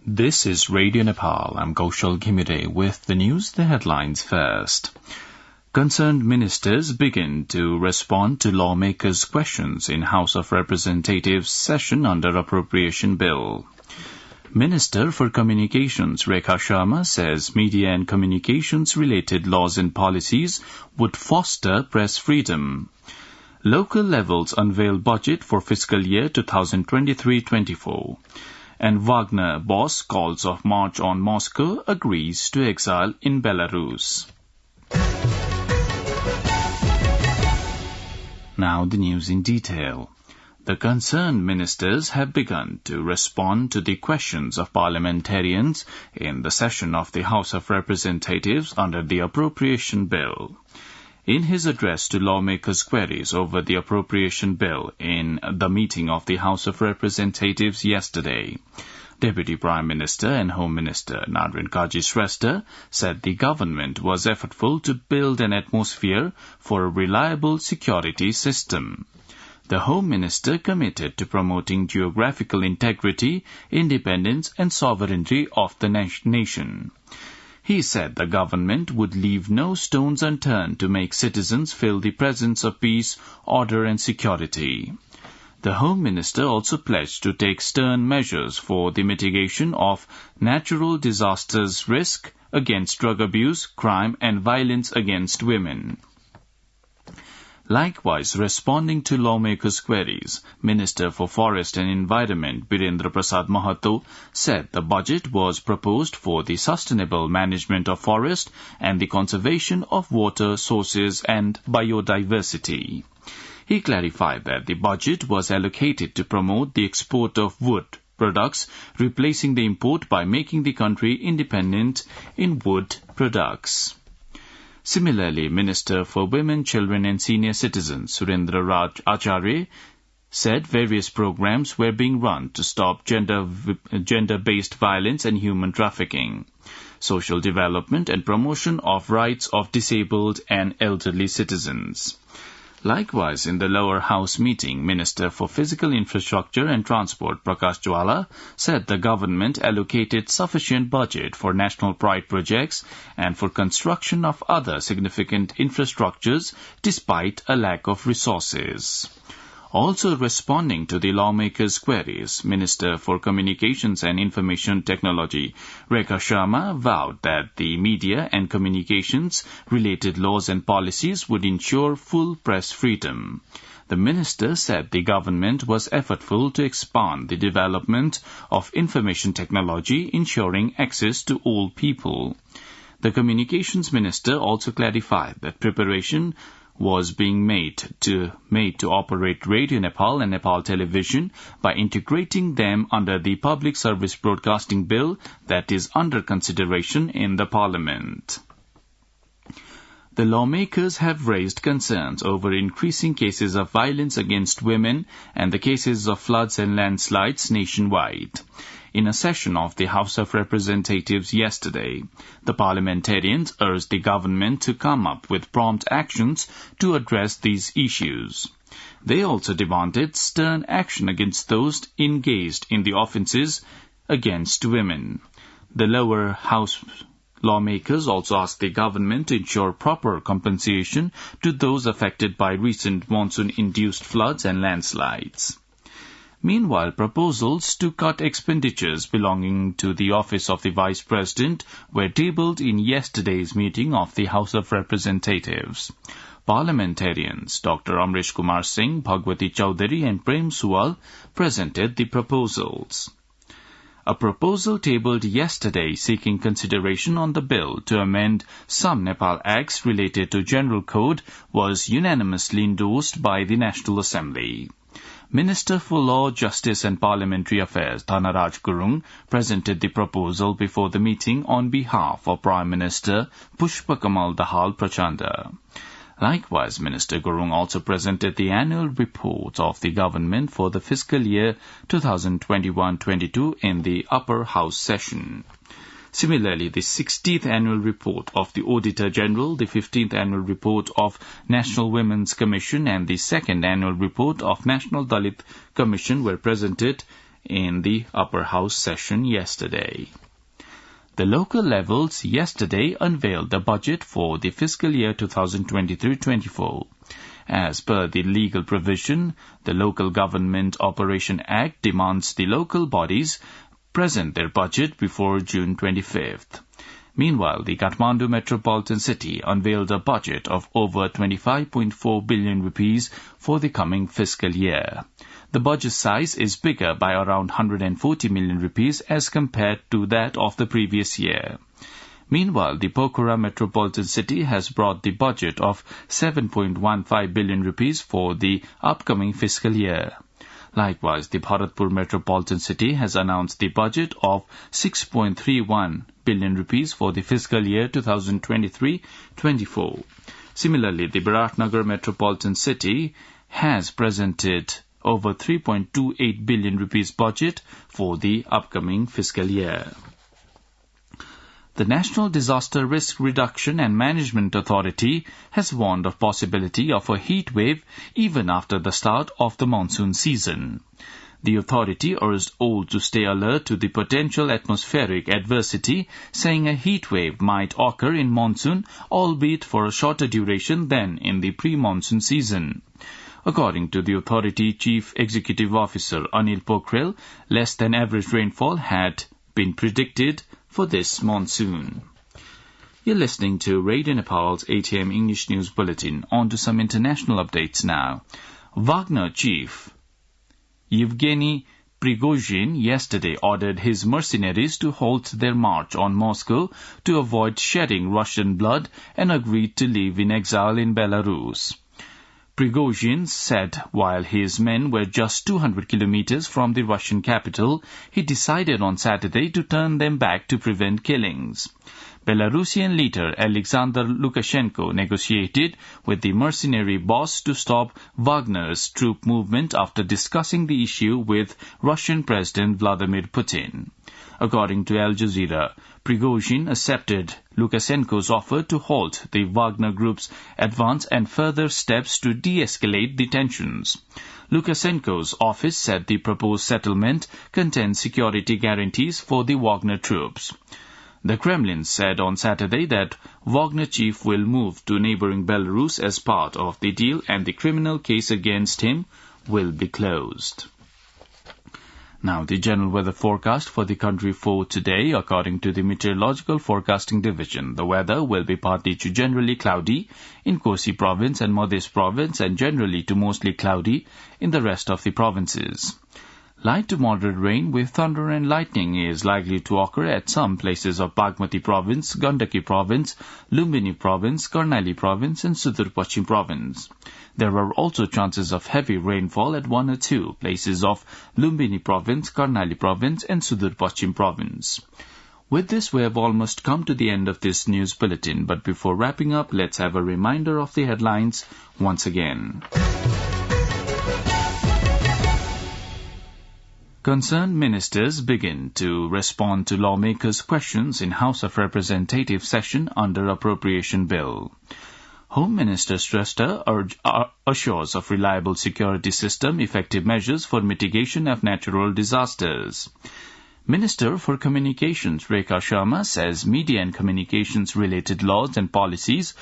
This is Radio Nepal. I'm Kaushal Ghimire with the news, the headlines first. Concerned ministers begin to respond to lawmakers' questions in House of Representatives session under Appropriation Bill. Minister for Communications Rekha Sharma says media and communications-related laws and policies would foster press freedom. Local levels unveil budget for fiscal year 2023-24. And Wagner boss calls off march on Moscow, agrees to exile in Belarus. Now the news in detail. The concerned ministers have begun to respond to the questions of parliamentarians in the session of the House of Representatives under the Appropriation Bill. In his address to lawmakers' queries over the appropriation bill in the meeting of the House of Representatives yesterday, Deputy Prime Minister and Home Minister Narendra Kaji Shrestha said the government was effortful to build an atmosphere for a reliable security system. The Home Minister committed to promoting geographical integrity, independence and sovereignty of the nation. He said the government would leave no stones unturned to make citizens feel the presence of peace, order and security. The Home Minister also pledged to take stern measures for the mitigation of natural disasters risk against drug abuse, crime and violence against women. Likewise, responding to lawmakers' queries, Minister for Forest and Environment Birendra Prasad Mahato said the budget was proposed for the sustainable management of forest and the conservation of water sources and biodiversity. He clarified that the budget was allocated to promote the export of wood products, replacing the import by making the country independent in wood products. Similarly, Minister for Women, Children and Senior Citizens, Surendra Raj Acharya, said various programs were being run to stop gender-based violence and human trafficking, social development and promotion of rights of disabled and elderly citizens. Likewise, in the lower house meeting, Minister for Physical Infrastructure and Transport Prakash Jwala said the government allocated sufficient budget for national pride projects and for construction of other significant infrastructures despite a lack of resources. Also responding to the lawmakers' queries, Minister for Communications and Information Technology Rekha Sharma vowed that the media and communications-related laws and policies would ensure full press freedom. The minister said the government was effortful to expand the development of information technology, ensuring access to all people. The Communications Minister also clarified that preparation was being made to operate Radio Nepal and Nepal Television by integrating them under the Public Service Broadcasting Bill that is under consideration in the Parliament. The lawmakers have raised concerns over increasing cases of violence against women and the cases of floods and landslides nationwide. In a session of the House of Representatives yesterday, the parliamentarians urged the government to come up with prompt actions to address these issues. They also demanded stern action against those engaged in the offences against women. The lower house lawmakers also asked the government to ensure proper compensation to those affected by recent monsoon-induced floods and landslides. Meanwhile, proposals to cut expenditures belonging to the Office of the Vice President were tabled in yesterday's meeting of the House of Representatives. Parliamentarians Dr. Amrish Kumar Singh, Bhagwati Chowdhury and Prem Suwal presented the proposals. A proposal tabled yesterday seeking consideration on the bill to amend some Nepal acts related to General Code was unanimously endorsed by the National Assembly. Minister for Law, Justice and Parliamentary Affairs, Dhanaraj Gurung, presented the proposal before the meeting on behalf of Prime Minister Pushpa Kamal Dahal Prachanda. Likewise, Minister Gurung also presented the annual report of the government for the fiscal year 2021-22 in the upper house session. Similarly, the 60th annual report of the Auditor General, the 15th annual report of National Women's Commission and the 2nd annual report of National Dalit Commission were presented in the upper house session yesterday. The local levels yesterday unveiled the budget for the fiscal year 2023-24. As per the legal provision, the Local Government Operation Act demands the local bodies present their budget before June 25th. Meanwhile, the Kathmandu metropolitan city unveiled a budget of over 25.4 billion rupees for the coming fiscal year. The budget size is bigger by around 140 million rupees as compared to that of the previous year. Meanwhile, the Pokhara metropolitan city has brought the budget of 7.15 billion rupees for the upcoming fiscal year. Likewise, the Bharatpur metropolitan city has announced the budget of 6.31 billion rupees for the fiscal year 2023-24. Similarly, the Biratnagar metropolitan city has presented over 3.28 billion rupees budget for the upcoming fiscal year. The National Disaster Risk Reduction and Management Authority has warned of possibility of a heat wave even after the start of the monsoon season. The authority urged all to stay alert to the potential atmospheric adversity, saying a heat wave might occur in monsoon, albeit for a shorter duration than in the pre-monsoon season. According to the authority Chief Executive Officer Anil Pokhrel, less than average rainfall had been predicted for this monsoon. You're listening to Radio Nepal's 8 a.m. English News Bulletin. On to some international updates now. Wagner chief Yevgeny Prigozhin yesterday ordered his mercenaries to halt their march on Moscow to avoid shedding Russian blood and agreed to live in exile in Belarus. Prigozhin said while his men were just 200 kilometers from the Russian capital, he decided on Saturday to turn them back to prevent killings. Belarusian leader Alexander Lukashenko negotiated with the mercenary boss to stop Wagner's troop movement after discussing the issue with Russian President Vladimir Putin. According to Al Jazeera, Prigozhin accepted Lukashenko's offer to halt the Wagner group's advance and further steps to de-escalate the tensions. Lukashenko's office said the proposed settlement contains security guarantees for the Wagner troops. The Kremlin said on Saturday that Wagner chief will move to neighboring Belarus as part of the deal and the criminal case against him will be closed. Now, the general weather forecast for the country for today, according to the Meteorological Forecasting Division. The weather will be partly to generally cloudy in Kosi province and Madhya province and generally to mostly cloudy in the rest of the provinces. Light to moderate rain with thunder and lightning is likely to occur at some places of Bagmati province, Gandaki province, Lumbini province, Karnali province and Sudur Pachim province. There are also chances of heavy rainfall at 1 or 2 places of Lumbini province, Karnali province and Sudur Pachim province. With this, we have almost come to the end of this news bulletin, but before wrapping up, let's have a reminder of the headlines once again. Concerned ministers begin to respond to lawmakers' questions in House of Representatives session under Appropriation Bill. Home Minister Shrestha assures of reliable security system, effective measures for mitigation of natural disasters. Minister for Communications Rekha Sharma says media and communications-related laws and policies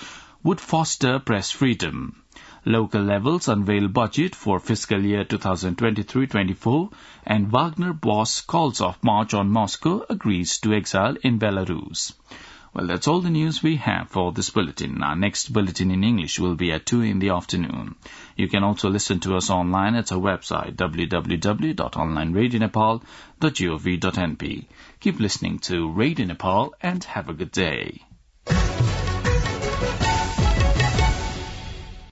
would foster press freedom. Local levels unveil budget for fiscal year 2023-24 and Wagner boss calls off march on Moscow, agrees to exile in Belarus. Well, that's all the news we have for this bulletin. Our next bulletin in English will be at 2 in the afternoon. You can also listen to us online at our website www.onlineradionepal.gov.np. Keep listening to Radio Nepal and have a good day.